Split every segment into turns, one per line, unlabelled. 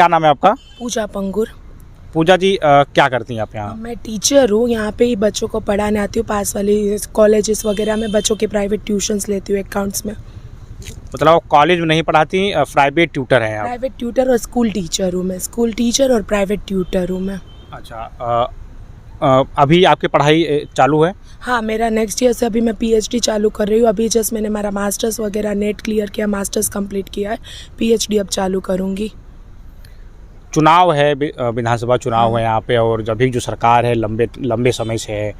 क्या नाम है आपका?
पूजा पंगुर।
पूजा जी, क्या करती हैं आप यहाँ?
मैं टीचर हूँ, यहाँ पे ही बच्चों को पढ़ाने आती हूँ। पास वाली कॉलेजेस वगैरह में बच्चों के प्राइवेट ट्यूशन्स लेती हूँ अकाउंट्स में।
मतलब आप कॉलेज में नहीं पढ़ाती, प्राइवेट ट्यूटर हैं आप?
प्राइवेट ट्यूटर और स्कूल टीचर हूँ मैं। स्कूल टीचर और प्राइवेट ट्यूटर हूँ मैं।
अच्छा, अभी आपकी पढ़ाई चालू है?
हाँ, मेरा नेक्स्ट ईयर से अभी मैं पीएचडी चालू कर रही हूँ। अभी जस्ट मैंने मेरा मास्टर्स वगैरह नेट क्लियर किया, मास्टर्स कंप्लीट किया है। पीएचडी अब चालू करूँगी।
चुनाव है, विधानसभा चुनाव है यहाँ पे, और अभी जो सरकार है लंबे समय से है।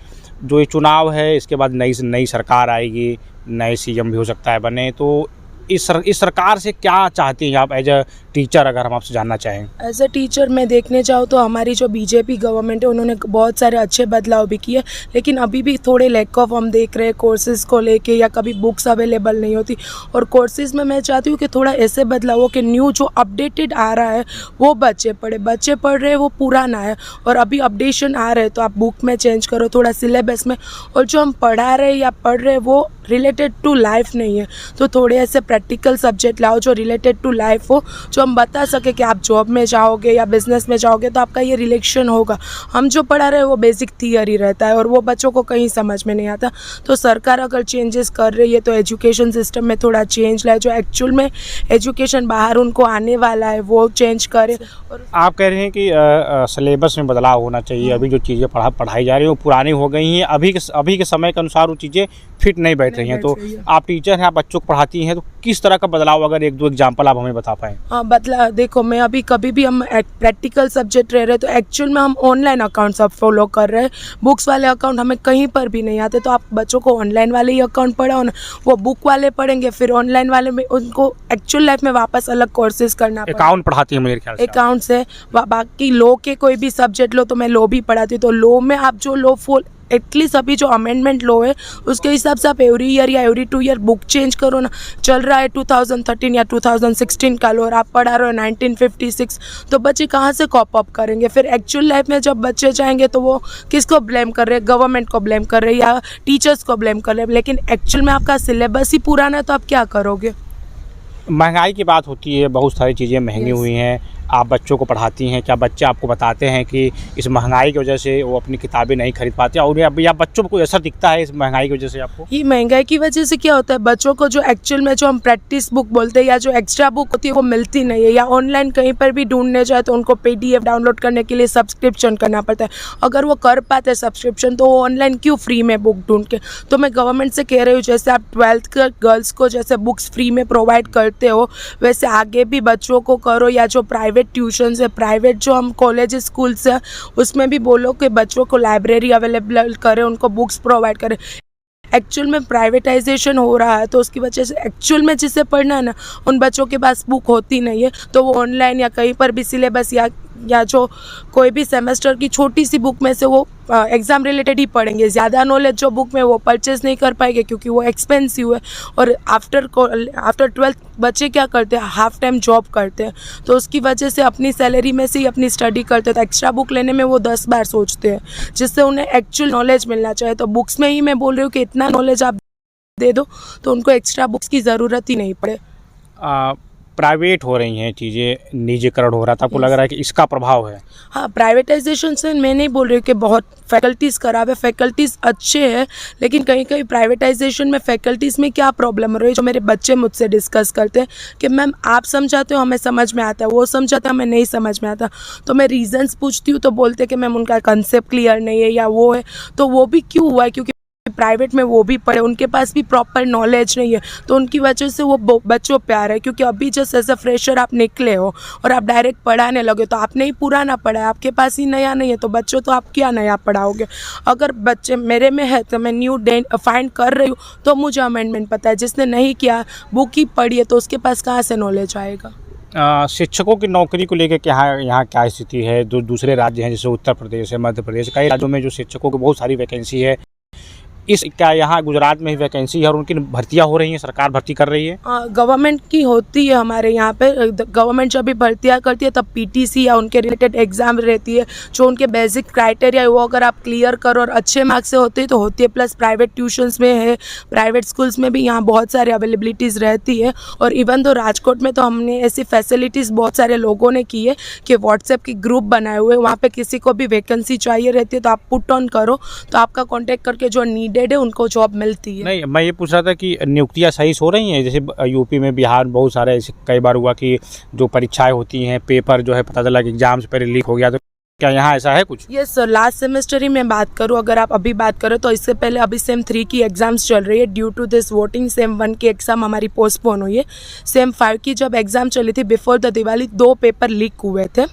जो ये चुनाव है, इसके बाद नई सरकार आएगी, नए सीएम भी हो सकता है बने, तो इस सरकार से क्या चाहती हैं आप एज अ टीचर, अगर हम आपसे जानना चाहें?
एज अ टीचर मैं देखने जाऊँ तो हमारी जो बीजेपी गवर्नमेंट है उन्होंने बहुत सारे अच्छे बदलाव भी किए, लेकिन अभी भी थोड़े लैक ऑफ हम देख रहे हैं कोर्सेज़ को लेके, या कभी बुक्स अवेलेबल नहीं होती। और कोर्सेज़ में मैं चाहती हूँ कि थोड़ा ऐसे बदलाव हो कि न्यू जो अपडेटेड आ रहा है वो बच्चे पढ़ रहे हैं, वो पुराना है। और अभी अपडेशन आ रहे हैं तो आप बुक में चेंज करो, थोड़ा सिलेबस में। और जो हम पढ़ा रहे हैं या पढ़ रहे हैं वो रिलेटेड टू लाइफ नहीं है, तो थोड़े ऐसे प्रैक्टिकल सब्जेक्ट लाओ जो रिलेटेड टू लाइफ हो, जो हम बता सके कि आप जॉब में जाओगे या बिजनेस में जाओगे तो आपका ये रिलेशन होगा। हम जो पढ़ा रहे हैं वो बेसिक थियरी रहता है और वो बच्चों को कहीं समझ में नहीं आता। तो सरकार अगर चेंजेस कर रही है तो एजुकेशन सिस्टम में थोड़ा चेंज लाए, जो एक्चुअल में एजुकेशन बाहर उनको आने वाला है वो चेंज करे। और
आप कह रहे हैं कि सिलेबस में बदलाव होना चाहिए। अभी जो चीज़ें पढ़ाई जा रही हैं वो पुरानी हो गई हैं, अभी के समय के अनुसार वो चीज़ें फिट नहीं बैठ रही हैं। तो आप टीचर हैं, आप बच्चों को पढ़ाती हैं, तो किस तरह का बदलाव, अगर एक दो एग्जाम्पल आप हमें बता पाएँ?
हाँ, बदला देखो, मैं अभी कभी भी हम प्रैक्टिकल सब्जेक्ट रह रहे तो एक्चुअल में हम ऑनलाइन अकाउंट सब फॉलो कर रहे हैं। बुक्स वाले अकाउंट हमें कहीं पर भी नहीं आते, तो आप बच्चों को ऑनलाइन वाले ही अकाउंट पढ़ाओ ना। वो बुक वाले पढ़ेंगे, फिर ऑनलाइन वाले में उनको एक्चुअल लाइफ में वापस अलग कोर्सेज करना पड़ेगा।
अकाउंट पढ़ाती है मेरे ख्याल से?
अकाउंट से बाकी लॉ के कोई भी सब्जेक्ट लो तो मैं लॉ भी पढ़ाती हूँ। तो लॉ में आप जो लॉ एटलीस्ट अभी जो अमेंडमेंट लॉ है उसके हिसाब से आप एवरी ईयर या एवरी 2 ईयर बुक चेंज करो ना। चल रहा है 2013 या 2016 का लॉ और आप पढ़ा रहे हो 1956, तो बच्चे कहाँ से कॉप अप करेंगे? फिर एक्चुअल लाइफ में जब बच्चे जाएंगे तो वो किसको ब्लेम कर रहे हैं? गवर्नमेंट को ब्लेम कर रहे हैं या टीचर्स को ब्लेम कर रहे हैं। लेकिन एक्चुअल में आपका सिलेबस ही पुराना है तो आप क्या करोगे?
महंगाई की बात होती है, बहुत सारी चीज़ें महंगी हुई हैं। आप बच्चों को पढ़ाती हैं, क्या बच्चे आपको बताते हैं कि इस महंगाई की वजह से वो अपनी किताबें नहीं खरीद पाते, और या बच्चों को कोई असर दिखता है इस महंगाई की वजह से आपको?
ये महंगाई की वजह से क्या होता है, बच्चों को जो एक्चुअल में जो हम प्रैक्टिस बुक बोलते हैं या जो एक्स्ट्रा बुक होती है वो मिलती नहीं है, या ऑनलाइन कहीं पर भी ढूंढने जाए तो उनको PDF डाउनलोड करने के लिए सब्सक्रिप्शन करना पड़ता है। अगर वो कर पाते सब्सक्रिप्शन तो वो ऑनलाइन क्यों फ्री में बुक ढूंढ के? तो मैं गवर्नमेंट से कह रही हूँ, जैसे आप 12th के गर्ल्स को जैसे बुक्स फ्री में प्रोवाइड करते हो वैसे आगे भी बच्चों को करो, या जो प्राइवेट ट्यूशन है, प्राइवेट जो हम कॉलेज स्कूल्स है उसमें भी बोलो कि बच्चों को लाइब्रेरी अवेलेबल करें, उनको बुक्स प्रोवाइड करें। एक्चुअल में प्राइवेटाइजेशन हो रहा है तो उसकी वजह से एक्चुअल में जिसे पढ़ना है ना उन बच्चों के पास बुक होती नहीं है, तो वो ऑनलाइन या कहीं पर भी सिलेबस या जो कोई भी सेमेस्टर की छोटी सी बुक में से वो एग्ज़ाम रिलेटेड ही पढ़ेंगे। ज़्यादा नॉलेज जो बुक में वो परचेज़ नहीं कर पाएंगे क्योंकि वो एक्सपेंसिव है। और आफ्टर 12th बच्चे क्या करते हैं, हाफ टाइम जॉब करते हैं, तो उसकी वजह से अपनी सैलरी में से ही अपनी स्टडी करते हैं, तो एक्स्ट्रा बुक लेने में वो 10 बार सोचते हैं, जिससे उन्हें एक्चुअल नॉलेज मिलना चाहिए। तो बुक्स में ही मैं बोल रही हूँ कि इतना नॉलेज आप दे दो तो उनको एक्स्ट्रा बुक्स की ज़रूरत ही नहीं पड़े।
प्राइवेट हो रही हैं चीज़ें, निजीकरण हो रहा था, आपको लग रहा है कि इसका प्रभाव है?
हाँ, प्राइवेटाइजेशन से मैं नहीं बोल रही हूँ कि बहुत फैकल्टीज़ खराब है, फैकल्टीज़ अच्छे हैं, लेकिन कहीं कहीं प्राइवेटाइजेशन में फैकल्टीज़ में क्या प्रॉब्लम हो रही है, जो मेरे बच्चे मुझसे डिस्कस करते हैं कि मैम आप समझाते हो हमें समझ में आता है, वो समझाते हैं हमें नहीं समझ में आता। तो मैं रीज़न्स पूछती हूँ तो बोलते हैं कि मैम उनका कंसेप्ट क्लियर नहीं है या वो है। तो वो भी क्यों हुआ है? क्योंकि प्राइवेट में वो भी पढ़े, उनके पास भी प्रॉपर नॉलेज नहीं है, तो उनकी वजह से वो बच्चों पे आ रहा है। क्योंकि अभी जस्ट एज अ फ्रेशर आप निकले हो और आप डायरेक्ट पढ़ाने लगे तो आपने ही पुराना पढ़ा है, आपके पास ही नया नहीं है, तो बच्चों तो आप क्या नया पढ़ाओगे? अगर बच्चे मेरे में है तो मैं न्यू फाइंड कर रही हूँ तो मुझे अमेंडमेंट पता है, जिसने नहीं किया बुक ही पढ़ी है तो उसके पास कहाँ से नॉलेज आएगा?
शिक्षकों की नौकरी को लेकर यहाँ क्या स्थिति है? दूसरे राज्य हैं जैसे उत्तर प्रदेश है, मध्य प्रदेश, कई राज्यों में जो शिक्षकों की बहुत सारी वैकेंसी है, इस क्या यहाँ गुजरात में ही वैकेंसी है और उनकी भर्तियाँ हो रही हैं, सरकार भर्ती कर रही है?
गवर्नमेंट की होती है हमारे यहाँ पे। गवर्नमेंट जब भी भर्तियाँ करती है तब पीटीसी या उनके रिलेटेड एग्जाम रहती है, जो उनके बेसिक क्राइटेरिया है वो अगर आप क्लियर करो और अच्छे मार्क्स से होती है तो होती है। प्लस प्राइवेट ट्यूशन्स में है, प्राइवेट स्कूल्स में भी यहाँ बहुत सारी अवेलेबिलिटीज़ रहती है। और इवन तो राजकोट में तो हमने ऐसी फैसिलिटीज़ बहुत सारे लोगों ने की है कि व्हाट्सएप की ग्रुप बनाए हुए, वहाँ पे किसी को भी वैकेंसी चाहिए रहती है तो आप पुट ऑन करो तो आपका कॉन्टैक्ट करके जो नीडेड है उनको जॉब मिलती है।
नहीं, मैं ये पूछ रहा था कि नियुक्तियाँ सही से हो रही हैं? जैसे यूपी में, बिहार, बहुत सारे ऐसे कई बार हुआ कि जो परीक्षाएं होती हैं, पेपर जो है पता चला कि एग्जाम से पहले लीक हो गया, तो क्या यहाँ ऐसा है कुछ?
यस सर, लास्ट सेमेस्टर ही मैं बात करूँ, अगर आप अभी बात करो तो इससे पहले अभी सेम 3 की एग्जाम्स चल रही है। Due to this voting same 1 की एग्ज़ाम हमारी पोस्टपोन हुई है। सेम 5 की जब एग्ज़ाम चली थी before the Diwali 2 paper leak हुए थे,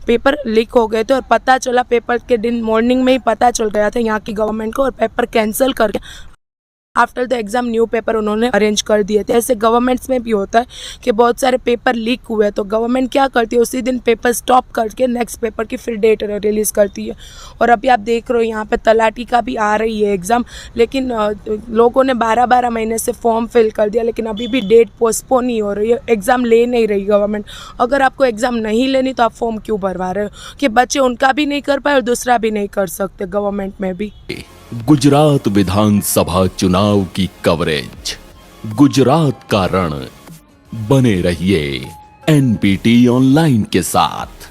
पेपर लीक हो गए थे और पता चला पेपर के दिन मॉर्निंग में ही पता चल गया था यहाँ की गवर्नमेंट को और पेपर कैंसिल करके after the exam new paper उन्होंने अरेंज कर दिए थे। ऐसे गवर्नमेंट्स में भी होता है कि बहुत सारे पेपर लीक हुए तो गवर्नमेंट क्या करती है, उसी दिन पेपर स्टॉप करके नेक्स्ट पेपर की फिर डेट रिलीज़ करती है। और अभी आप देख रहे हो यहाँ पे तलाटी का भी आ रही है एग्ज़ाम, लेकिन लोगों ने 12-12 महीने से फॉर्म फिल कर दिया लेकिन अभी भी डेट पोस्टपोन ही हो रही है, एग्ज़ाम ले नहीं रही गवर्नमेंट। अगर आपको एग्ज़ाम नहीं लेनी तो आप फॉर्म क्यों भरवा रहे हो कि बच्चे उनका भी नहीं कर पाए और दूसरा भी नहीं कर सकते गवर्नमेंट में भी।
गुजरात विधानसभा चुनाव की कवरेज, गुजरात का रण। बने रहिए एनपीटी ऑनलाइन के साथ।